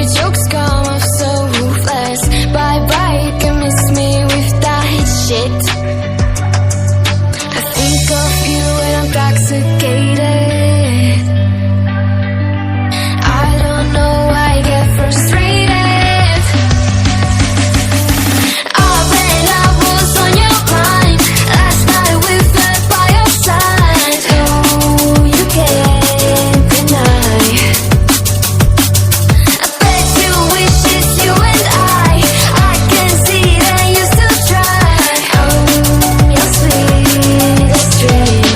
your jokes come off so ruthless. Bye bye, you can miss me with that shit. I think of you when I'm intoxicated. I don't know why I get frustrated. I bet I was on your mind last night with the by your side. Oh, you can't deny. I bet you wish it's you and I can see that you still try. Oh, your sweetest dream.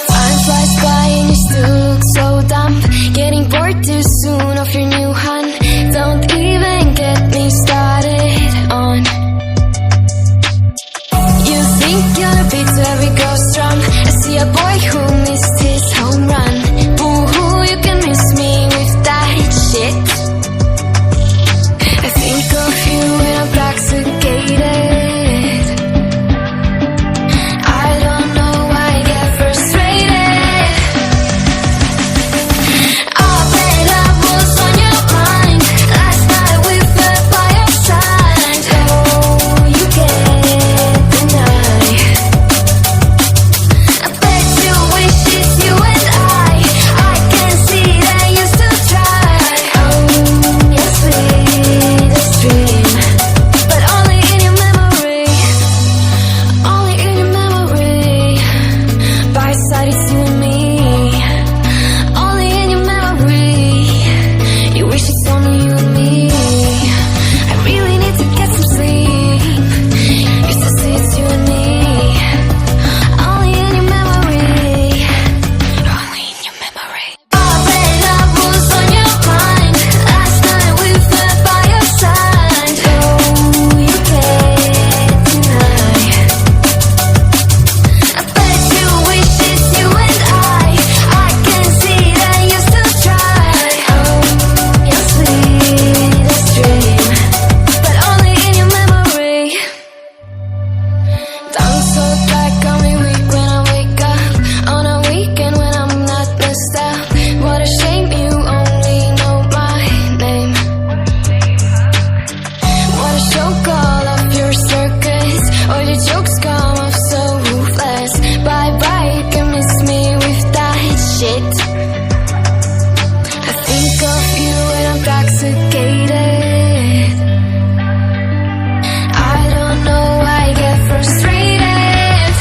Time flies by and you still look so dumb. Getting bored too soon of your new hun. Don't even get me started on. You think you're a beat to every girl's drum. I see a boy who missed his home run. Boo-hoo, you can miss me with that shit. I think of you when I'm intoxicated. I don't know why I get frustrated. I bet I was on your mind last night with the by your side. Oh, you can't deny. I bet you wish it's you and I can see that you still try. Oh, your sweetest dream. But only in your memory. Only in your memory. By your side it's you and me. Only in your memory. You wish it's only you and me. I really need to get some sleep. Used to say it's you and me. Only in your memory. Only in your memory. I bet I was on your mind last night with the by your side. Oh, you can't deny. I bet you wish it's you and I can see that you still try. Oh, your sweetest dream. But only in your memory. Tongue so tight, call me weak when I wake up. On a weekend when I'm not messed up. What a shame you only know my name. What a show call off your circus. All your jokes come off so ruthless. Bye bye, you can miss me with that shit. I think of you when I'm intoxicated. I don't know why I get frustrated.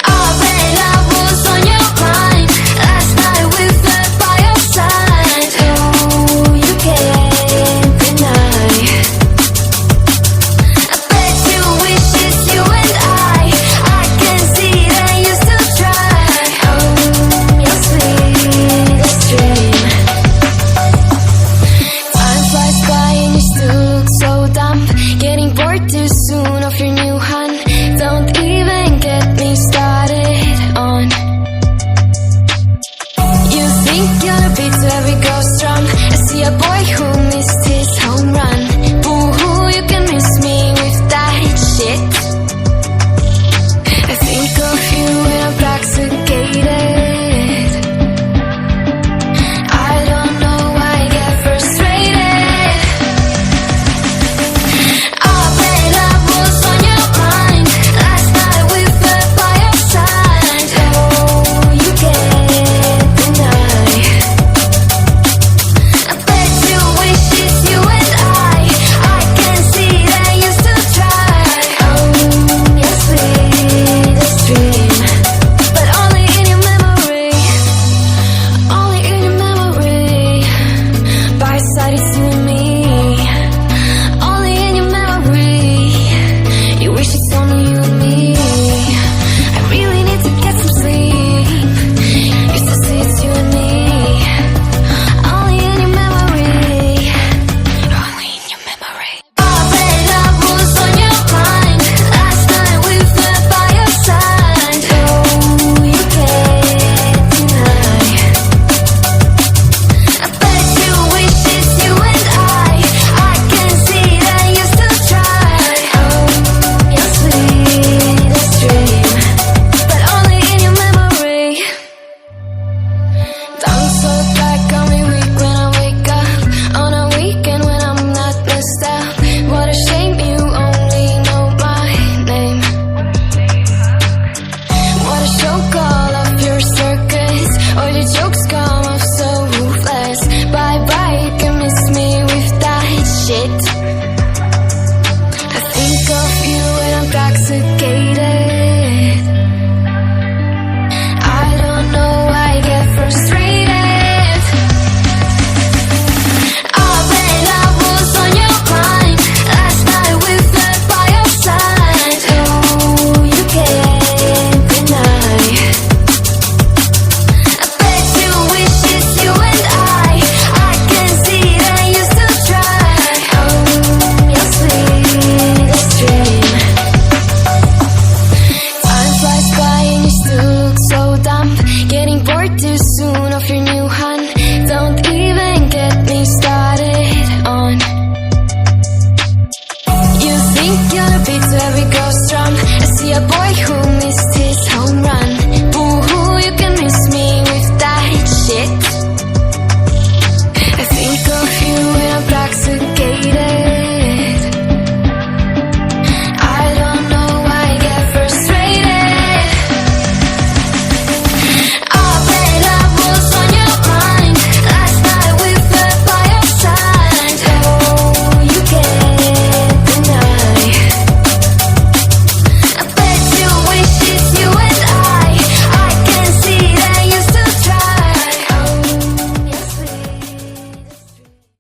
I bet I was on your mind last night with the by your side. Oh, you can't deny. I bet you wish it's you and I can see that you still try. Oh, your sweetest dream. Time flies by and you still look so dumb. Getting bored too soon of your new hun. Don't even get me started on. You think you're a beat to every girl's drum. I see a boy who